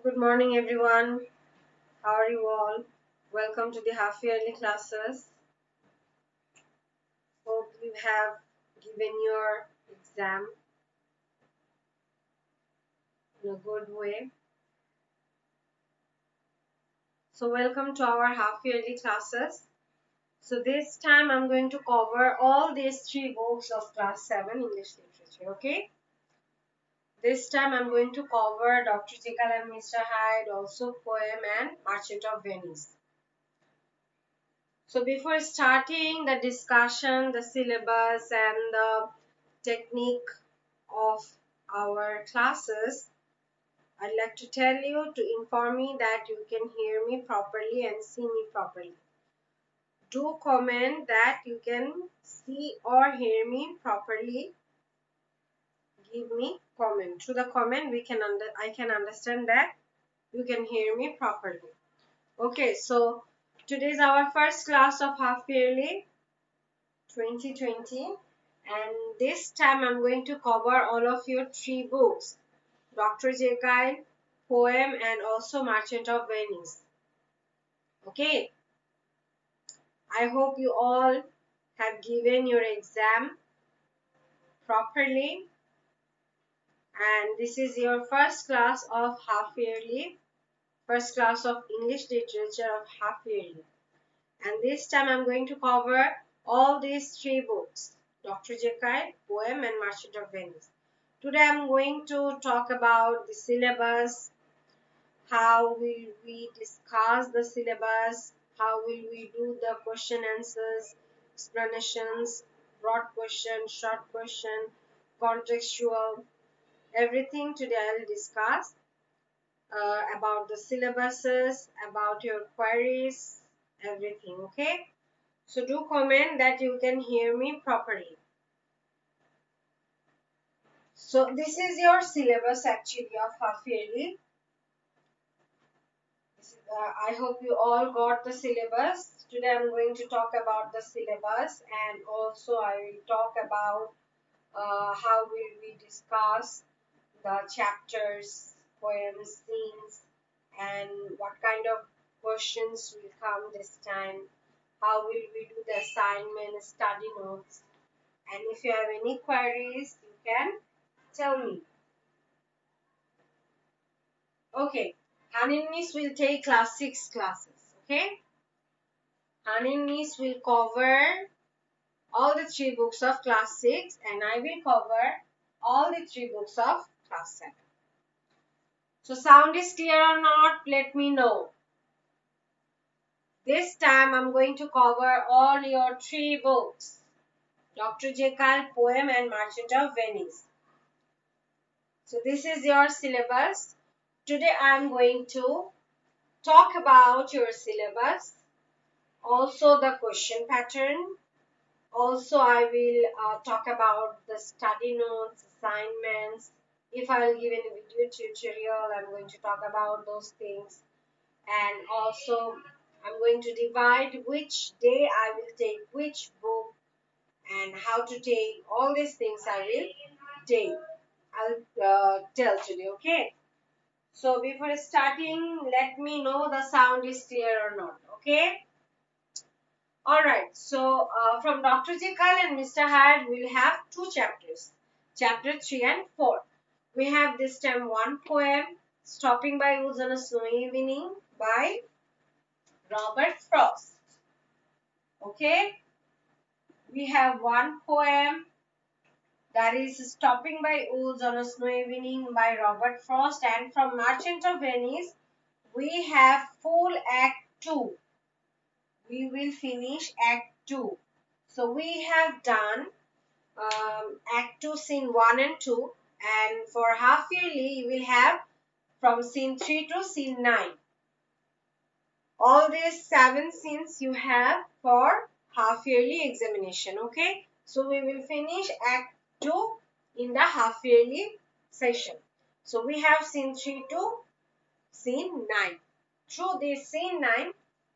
Good morning, everyone. How are you all? Welcome to the half yearly classes. Hope you have given your exam in a good way. So, welcome to our half yearly classes. So, this time I'm going to cover all these three books of class 7 English literature. Okay. This time I'm going to cover Dr. Jekyll and Mr. Hyde, also poem and Merchant of Venice. So before starting the discussion, the syllabus and the technique of our classes, I'd like to tell you to inform me that you can hear me properly and see me properly. Do comment that you can see or hear me properly. Give me comment. Through the comment, I can understand that you can hear me properly. Okay, so today is our first class of half yearly 2020, and this time I'm going to cover all of your three books, Dr. Jekyll, poem and also Merchant of Venice. Okay, I hope you all have given your exam properly, and this is your first class of half yearly, first class of English literature of half yearly. And this time I'm going to cover all these three books, Dr. Jekyll, poem and Merchant of Venice. Today I'm going to talk about the syllabus, how will we discuss the syllabus, how will we do the question answers, explanations, broad question, short question, contextual, everything today I'll discuss about the syllabuses, about your queries, everything, okay? So do comment that you can hear me properly. So this is your syllabus actually of half yearly. I hope you all got the syllabus. Today I'm going to talk about the syllabus, and also I will talk about how will we discuss the chapters, poems, scenes, and what kind of questions will come this time. How will we do the assignment, study notes, and if you have any queries, you can tell me. Okay, Hanin Miss will take class 6 classes. Okay, Hanin Miss will cover all the three books of class 6, and I will cover all the three books of class 7. So sound is clear or not? Let me know. This time I'm going to cover all your three books, Dr. Jekyll, poem and Merchant of Venice. So this is your syllabus. Today I am going to talk about your syllabus, also the question pattern. Also I will talk about the study notes, assignments. If I will give any video tutorial, I'm going to talk about those things. And also I'm going to divide which day I will take which book and how to take all these things I will take. I'll tell today, okay? So before starting, let me know the sound is clear or not, okay? Alright, so from Dr. Jekyll and Mr. Hyde, we'll have two chapters, chapter 3 and 4. We have this time one poem, Stopping by Woods on a Snowy Evening by Robert Frost. Okay, we have one poem, that is Stopping by Woods on a Snowy Evening by Robert Frost, and from Merchant of Venice, we have full Act 2. We will finish Act 2. So we have done Act 2, Scene 1 and 2, and for half yearly, you will have from Scene 3 to Scene 9. All these 7 scenes you have for half yearly examination, okay? So we will finish Act 2 in the half yearly session. So we have Scene 3 to Scene 9. Through this Scene 9,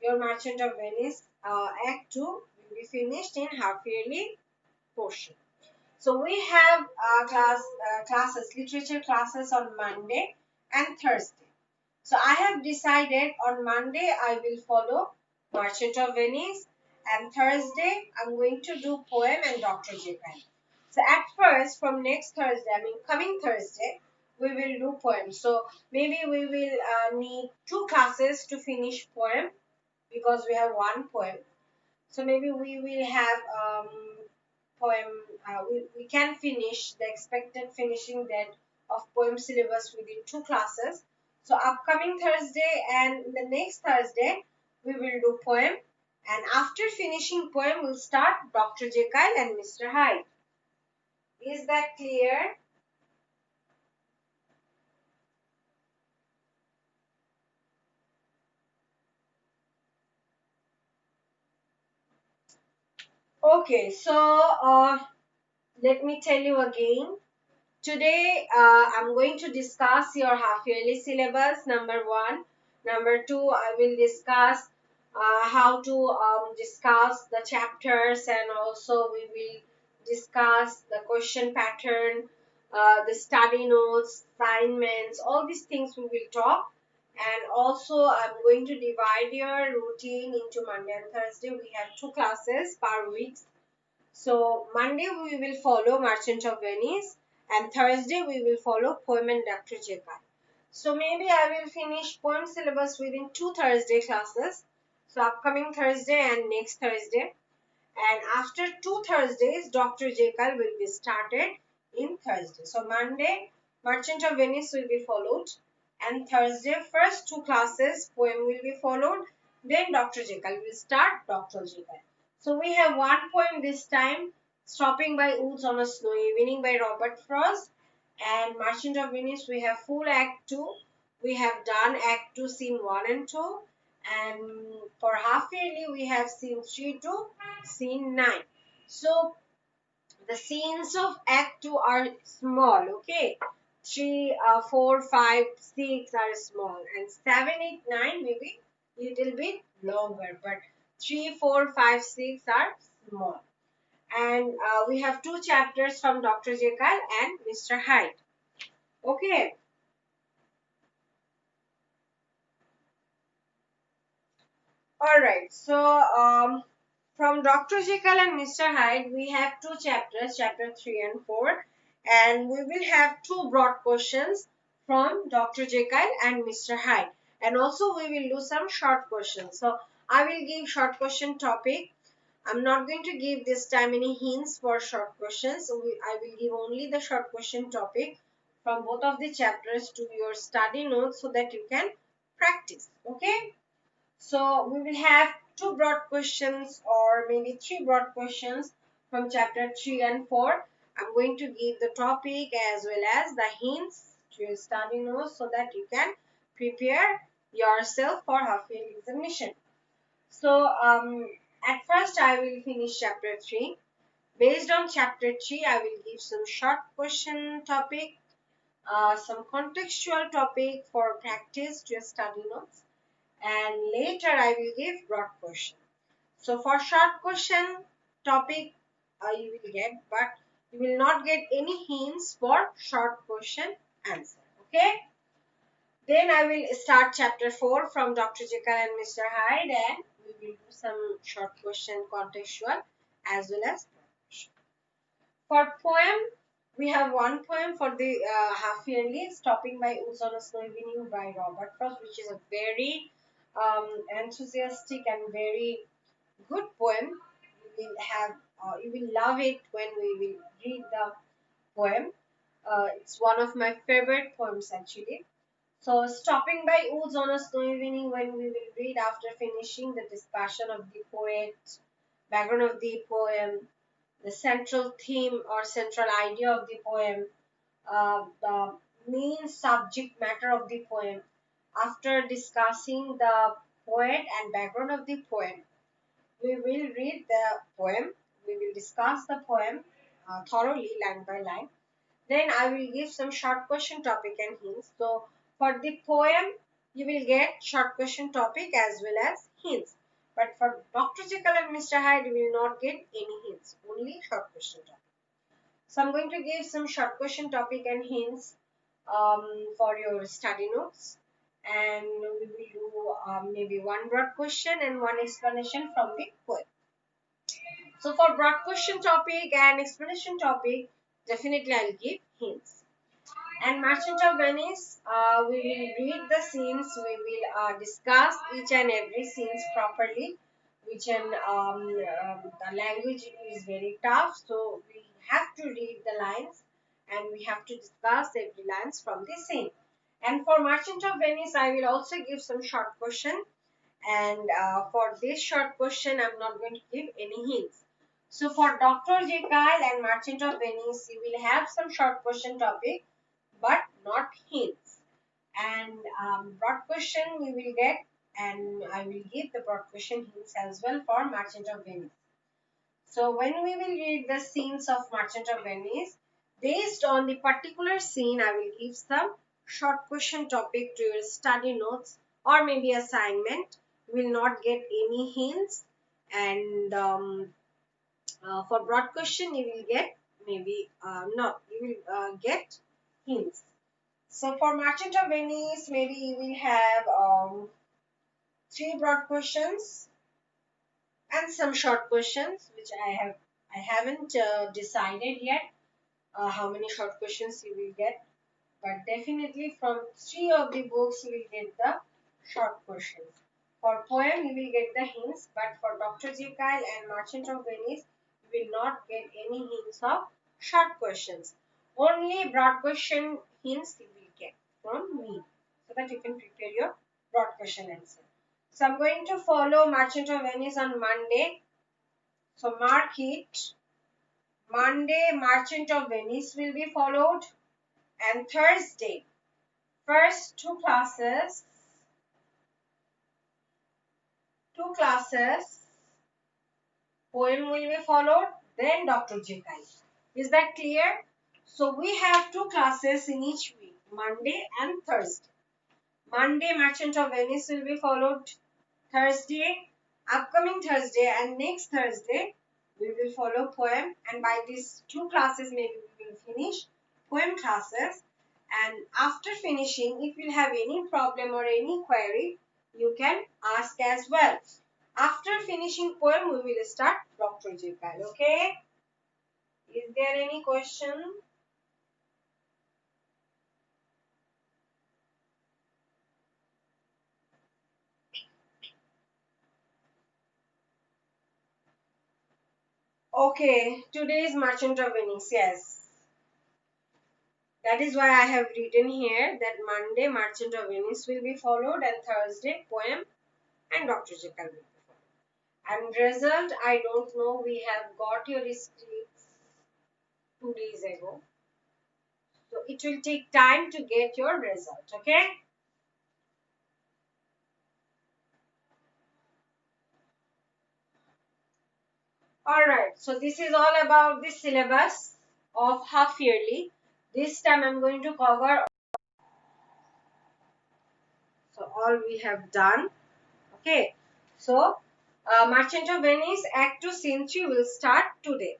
your Merchant of Venice Act 2 will be finished in half yearly portion. So we have classes, literature classes on Monday and Thursday. So I have decided on Monday I will follow Merchant of Venice, and Thursday I'm going to do poem and Dr. Jekyll. So at first, from next Thursday, I mean coming Thursday, we will do poem. So maybe we will need two classes to finish poem because we have one poem. So maybe we will have poem, we can finish the expected finishing date of poem syllabus within two classes. So upcoming Thursday and the next Thursday, we will do poem. And after finishing poem, we'll start Dr. Jekyll and Mr. Hyde. Is that clear? Okay, so let me tell you again. Today, I'm going to discuss your half-yearly syllabus, number one. Number two, I will discuss how to discuss the chapters, and also we will discuss the question pattern, the study notes, assignments, all these things we will talk. And also, I'm going to divide your routine into Monday and Thursday. We have two classes per week. So Monday we will follow Merchant of Venice, and Thursday we will follow Poem and Dr. Jekyll. So maybe I will finish poem syllabus within two Thursday classes. So upcoming Thursday and next Thursday. And after two Thursdays, Dr. Jekyll will be started in Thursday. So Monday, Merchant of Venice will be followed. And Thursday, first two classes, poem will be followed. Then Dr. Jekyll will start Dr. Jekyll. So we have one poem this time, Stopping by Woods on a Snowy Evening by Robert Frost. And Merchant of Venice, we have full Act 2. We have done Act 2, Scene 1 and 2. And for half yearly, we have Scene 3 to Scene 9. So the scenes of Act 2 are small, okay? 3, 4, 5, 6 are small. And 7, 8, 9 maybe little bit longer. But 3, 4, 5, 6 are small. And we have two chapters from Dr. Jekyll and Mr. Hyde. Okay. Alright. So from Dr. Jekyll and Mr. Hyde, we have two chapters, chapter 3 and 4. And we will have two broad questions from Dr. Jekyll and Mr. Hyde. And also we will do some short questions. So I will give short question topic. I'm not going to give this time any hints for short questions. So I will give only the short question topic from both of the chapters to your study notes so that you can practice. Okay. So we will have two broad questions or maybe three broad questions from chapter 3 and 4. I'm going to give the topic as well as the hints to your study notes so that you can prepare yourself for half-yearly examination. So at first I will finish chapter 3. Based on chapter 3, I will give some short question topic, some contextual topic for practice to your study notes, and later I will give broad question. So for short question topic, you will get, but you will not get any hints for short question answer. Okay. Then I will start chapter 4 from Dr. Jekyll and Mr. Hyde, and we will do some short question contextual as well as for poem. We have one poem for the half yearly, Stopping by Woods on a Snowy Evening by Robert Frost, which is a very enthusiastic and very good poem. You will love it when we will read the poem. It's one of my favorite poems actually. So, stopping by woods on a snowy evening when we will read after finishing the discussion of the poet, background of the poem, the central theme or central idea of the poem, the main subject matter of the poem. After discussing the poet and background of the poem, we will read the poem. We will discuss the poem thoroughly, line by line. Then I will give some short question topic and hints. So for the poem, you will get short question topic as well as hints. But for Dr. Jekyll and Mr. Hyde, you will not get any hints, only short question topic. So I'm going to give some short question topic and hints for your study notes, and we will do maybe one broad question and one explanation from the poem. So for broad question topic and explanation topic, definitely I'll give hints. And Merchant of Venice, we will read the scenes, we will discuss each and every scenes properly, which the language is very tough, so we have to read the lines and we have to discuss every lines from the scene. And for Merchant of Venice, I will also give some short question, and for this short question, I'm not going to give any hints. So for Dr. Jekyll and Merchant of Venice, you will have some short question topic but not hints. And broad question you will get, and I will give the broad question hints as well for Merchant of Venice. So when we will read the scenes of Merchant of Venice, based on the particular scene, I will give some short question topic to your study notes or maybe assignment. You will not get any hints, and for broad question you will get maybe no, you will get hints. So for Merchant of Venice, maybe you will have three broad questions and some short questions, which I haven't decided yet how many short questions you will get, but definitely from three of the books you will get the short questions. For poem you will get the hints, but for Dr. Jekyll and Merchant of Venice you will not get any hints of short questions. Only broad question hints you will get from me, so that you can prepare your broad question answer. So I'm going to follow Merchant of Venice on Monday. So mark it. Monday, Merchant of Venice will be followed, and Thursday, first two classes, poem will be followed, then Dr. Jekyll. Is that clear? So we have two classes in each week, Monday and Thursday. Monday, Merchant of Venice will be followed. Thursday, upcoming Thursday and next Thursday, we will follow poem, and by these two classes maybe we will finish poem classes. And after finishing, if you have any problem or any query, you can ask as well. After finishing poem, we will start Dr. Jekyll. Okay? Is there any question? Okay, today is Merchant of Venice. Yes. That is why I have written here that Monday Merchant of Venice will be followed, and Thursday poem and Dr. Jekyll will be followed. And result, I don't know. We have got your scripts 2 days ago. So it will take time to get your result. Okay? Alright. So this is all about the syllabus of half yearly. This time I'm going to cover all we have done. Okay. So Merchant of Venice Act 2 Scene 3 will start today.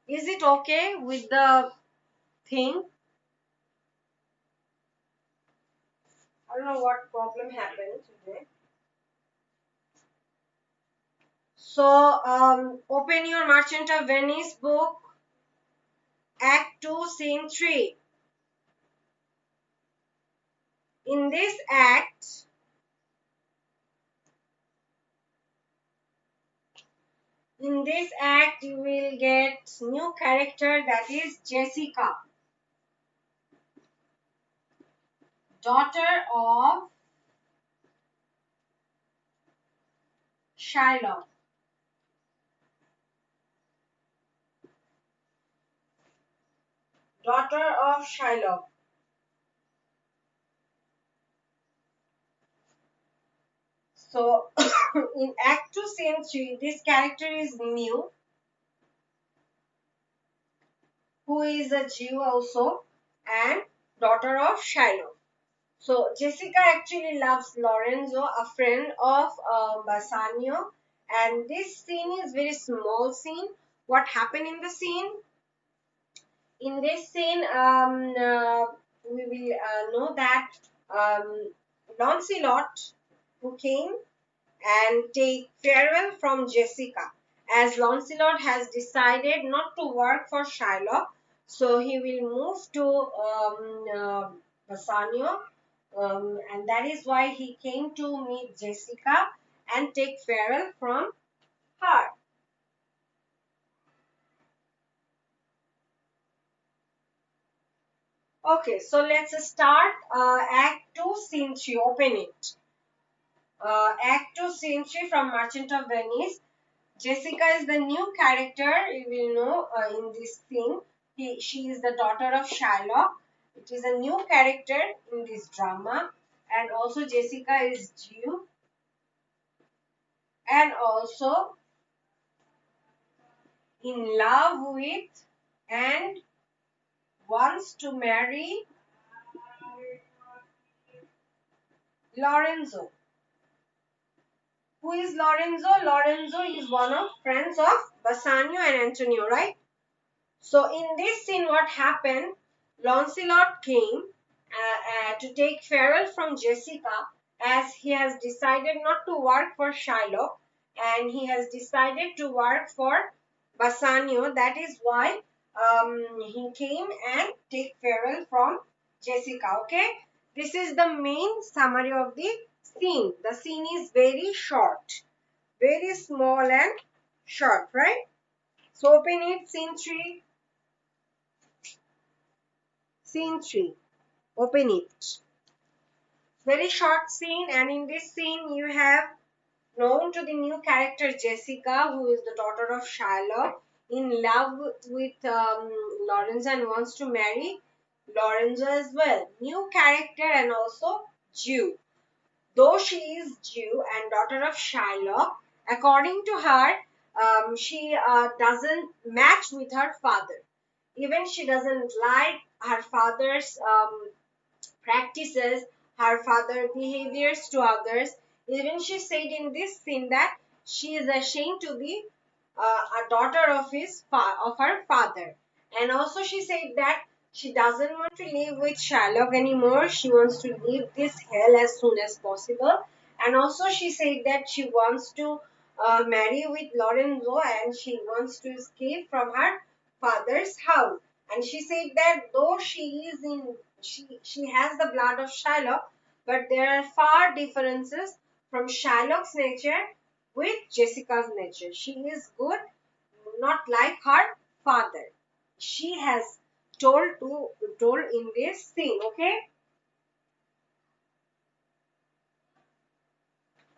Is it okay with the thing? I don't know what problem happened today. So open your Merchant of Venice book, Act 2, Scene 3. In this act, you will get new character, that is Jessica, daughter of Shylock. Daughter of Shylock. So in Act 2, Scene 3, this character is new, who is a Jew also. and daughter of Shylock. So Jessica actually loves Lorenzo, a friend of Bassanio, and this scene is very small scene. What happened in the scene? In this scene, we will know that Lancelot, who came and take farewell from Jessica, as Lancelot has decided not to work for Shylock, so he will move to Bassanio, and that is why he came to meet Jessica and take farewell from her. Okay, so let's start Act 2, Scene 3. Open it. Act 2, Scene 3 from Merchant of Venice. Jessica is the new character, you will know in this scene. She is the daughter of Shylock. It is a new character in this drama. And also Jessica is Jew. And also in love with and wants to marry Lorenzo. Who is Lorenzo? Lorenzo is one of friends of Bassanio and Antonio, right? So in this scene, what happened? Lancelot came to take farewell from Jessica, as he has decided not to work for Shylock and he has decided to work for Bassanio. That is why he came and take farewell from Jessica. Okay, this is the main summary of the scene. The scene is very short, very small and short, right? So open it, scene 3. Scene 3. Open it. Very short scene, and in this scene you have known to the new character Jessica, who is the daughter of Shylock, in love with Lorenzo and wants to marry Lorenzo as well. New character and also Jew. Though she is Jew and daughter of Shylock, according to her, she doesn't match with her father. Even she doesn't like her father's practices, her father behaviors to others. Even she said in this scene that she is ashamed to be a daughter of her father. And also she said that she doesn't want to live with Shylock anymore. She wants to leave this hell as soon as possible. And also she said that she wants to marry with Lorenzo and she wants to escape from her father's house. And she said that though she has the blood of Shylock, but there are far differences from Shylock's nature with Jessica's nature. She is good, not like her father. She has told in this scene, okay?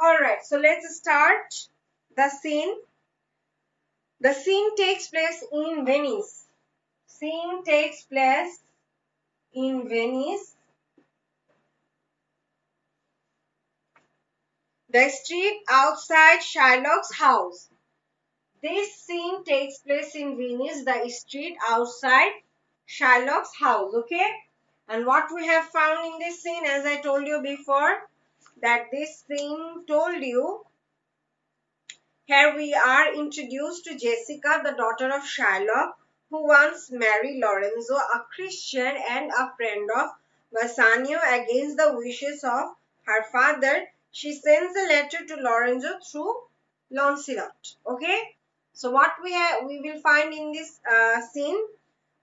Alright, so let's start the scene. The scene takes place in Venice. Scene takes place in Venice. The street outside Shylock's house. This scene takes place in Venice, the street outside Shylock's house, okay? And what we have found in this scene, as I told you before, that this scene told you, here we are introduced to Jessica, the daughter of Shylock, who once married Lorenzo, a Christian and a friend of Bassanio. Against the wishes of her father, she sends a letter to Lorenzo through Lancelot. Okay, so what we will find in this scene,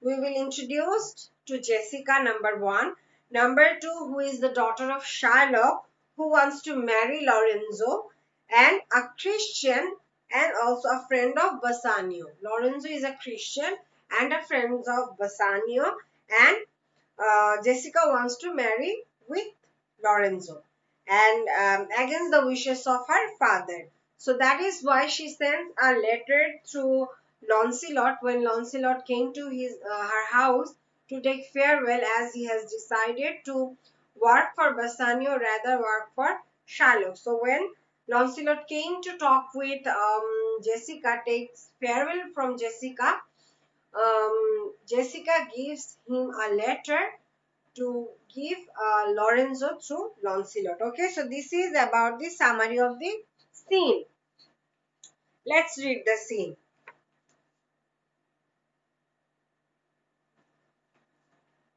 we will introduce to Jessica, number 1. Number 2, who is the daughter of Shylock, who wants to marry Lorenzo, and a Christian and also a friend of Bassanio. Lorenzo is a Christian and a friend of Bassanio, and Jessica wants to marry with Lorenzo and against the wishes of her father. So that is why she sent a letter through Lancelot when Lancelot came to her house to take farewell, as he has decided to work for Bassanio rather work for Shylock. So when Lancelot came to talk with Jessica, takes farewell from Jessica, Jessica gives him a letter to give Lorenzo through Lancelot. Okay, so this is about the summary of the scene. Let's read the scene.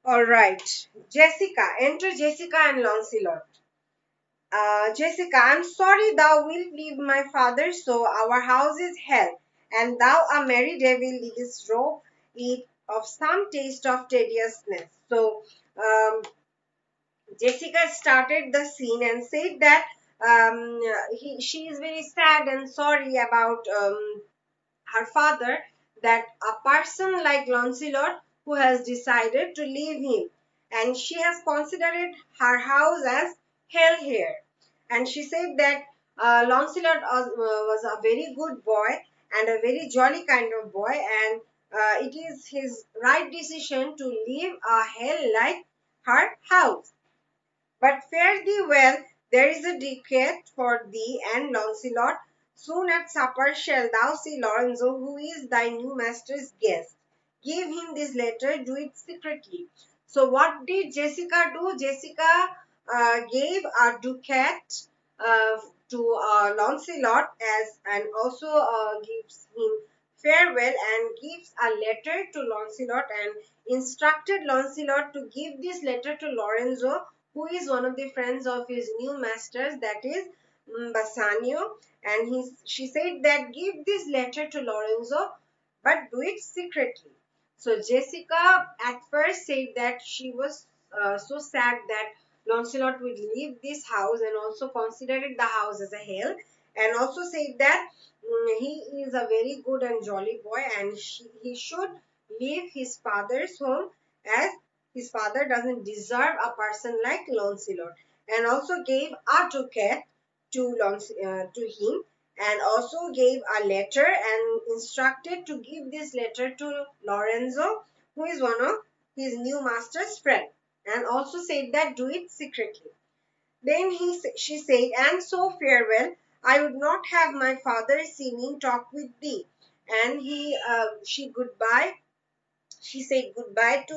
All right, Jessica. Enter Jessica and Lancelot. Jessica, I'm sorry thou wilt leave my father, so our house is hell, and thou a merry devil didst rob it of some taste of tediousness. So, Jessica started the scene and said that she is very sad and sorry about her father, that a person like Lancelot who has decided to leave him, and she has considered her house as hell here. And she said that Lancelot was a very good boy and a very jolly kind of boy, and it is his right decision to leave a hell like her house. But fare thee well, there is a decree for thee and Launcelot. Soon at supper shalt thou see Lorenzo, who is thy new master's guest. Give him this letter, do it secretly. So what did Jessica do? Jessica gave a ducat to Lancelot as, and also gives him farewell and gives a letter to Lancelot and instructed Lancelot to give this letter to Lorenzo, who is one of the friends of his new masters, that is Bassanio. And she said that give this letter to Lorenzo, but do it secretly. So Jessica at first said that she was so sad that Lancelot would leave this house and also considered the house as a hell, and also said that he is a very good and jolly boy, and he should leave his father's home, as his father doesn't deserve a person like Lancelot, and also gave a ducat to him, and also gave a letter and instructed to give this letter to Lorenzo, who is one of his new master's friend, and also said that do it secretly. Then she said, and so farewell. I would not have my father see me talk with thee. And she said goodbye to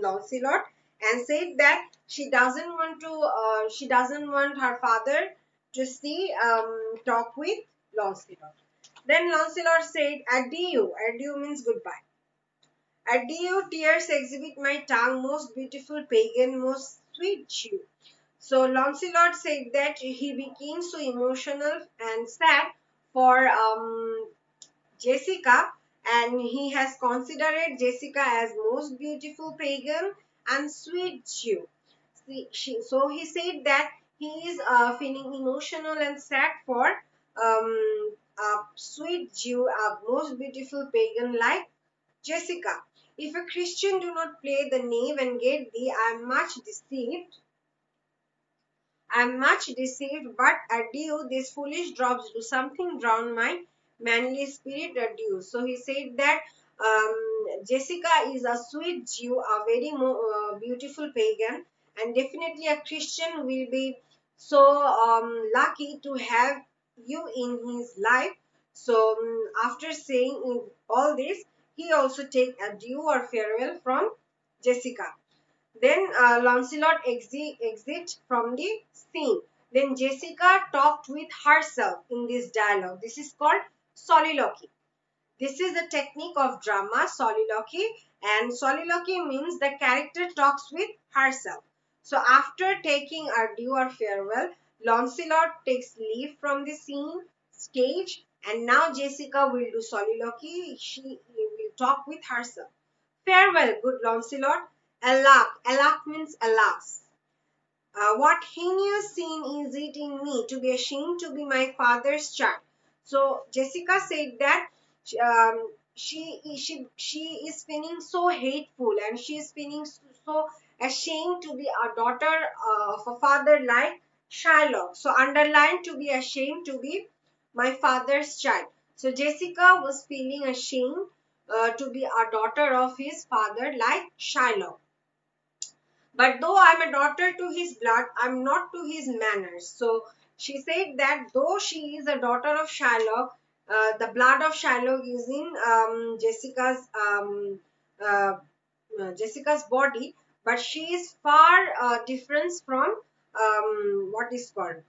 Lancelot and said that she doesn't want her father to see talk with Lancelot. Then Lancelot said adieu. Adieu means goodbye. Adieu, tears exhibit my tongue, most beautiful pagan, most sweet Jew. So Lancelot said that he became so emotional and sad for Jessica, and he has considered Jessica as most beautiful pagan and sweet Jew. So he said that he is feeling emotional and sad for a sweet Jew, a most beautiful pagan like Jessica. If a Christian do not play the knave and get thee, I am much deceived. But adieu, these foolish drops do something drown my manly spirit, adieu. So he said that Jessica is a sweet Jew, a very beautiful pagan, and definitely a Christian will be so lucky to have you in his life. So after saying all this, he also take adieu or farewell from Jessica. Then Lancelot exit from the scene. Then Jessica talked with herself in this dialogue. This is called soliloquy. This is a technique of drama, soliloquy, and soliloquy means the character talks with herself. So after taking adieu or farewell, Lancelot takes leave from the scene, stage, and now Jessica will do soliloquy. She will talk with herself. Farewell, good Lancelot. Alack, alack means alas. What heinous sin is it in me to be ashamed to be my father's child? So Jessica said that she is feeling so hateful, and she is feeling so ashamed to be a daughter of a father like Shylock. So underline to be ashamed to be my father's child. So Jessica was feeling ashamed to be a daughter of his father like Shylock. But though I'm a daughter to his blood, I'm not to his manners. So she said that though she is a daughter of Shylock, the blood of Shylock is in uh, Jessica's body, but she is far different from what is called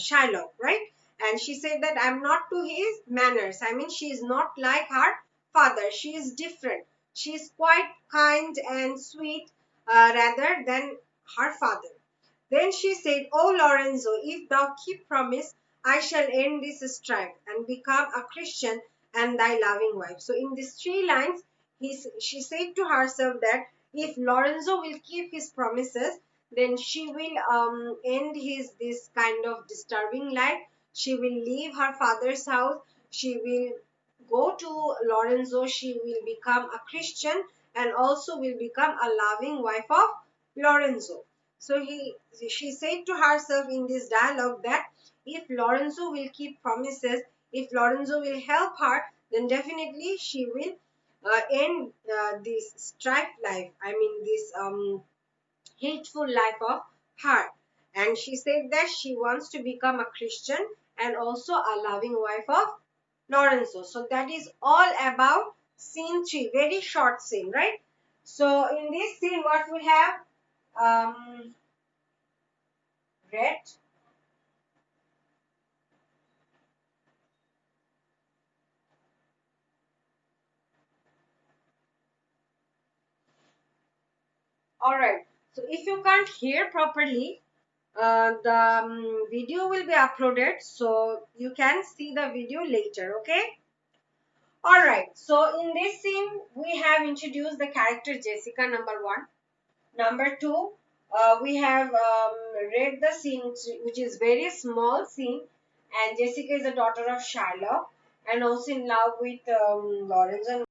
Shylock, right? And she said that I'm not to his manners. I mean, she is not like her father. She is different. She is quite kind and sweet rather than her father. Then she said, "O Lorenzo, if thou keep promise, I shall end this strife and become a Christian and thy loving wife." So in these three lines, she said to herself that if Lorenzo will keep his promises, then she will end his this kind of disturbing life. She will leave her father's house. She will go to Lorenzo. She will become a Christian and also will become a loving wife of Lorenzo. So she said to herself in this dialogue that if Lorenzo will keep promises, if Lorenzo will help her, then definitely she will end this strife life. I mean this hateful life of her. And she said that she wants to become a Christian and also a loving wife of Lorenzo. So that is all about scene 3. Very short scene, right? So in this scene, what we have? Red. Alright. So if you can't hear properly, the video will be uploaded. So you can see the video later. Okay. Alright. So in this scene, we have introduced the character Jessica, number 1. Number 2, we have read the scene, which is very small scene, and Jessica is the daughter of Sherlock and also in love with Lawrence. And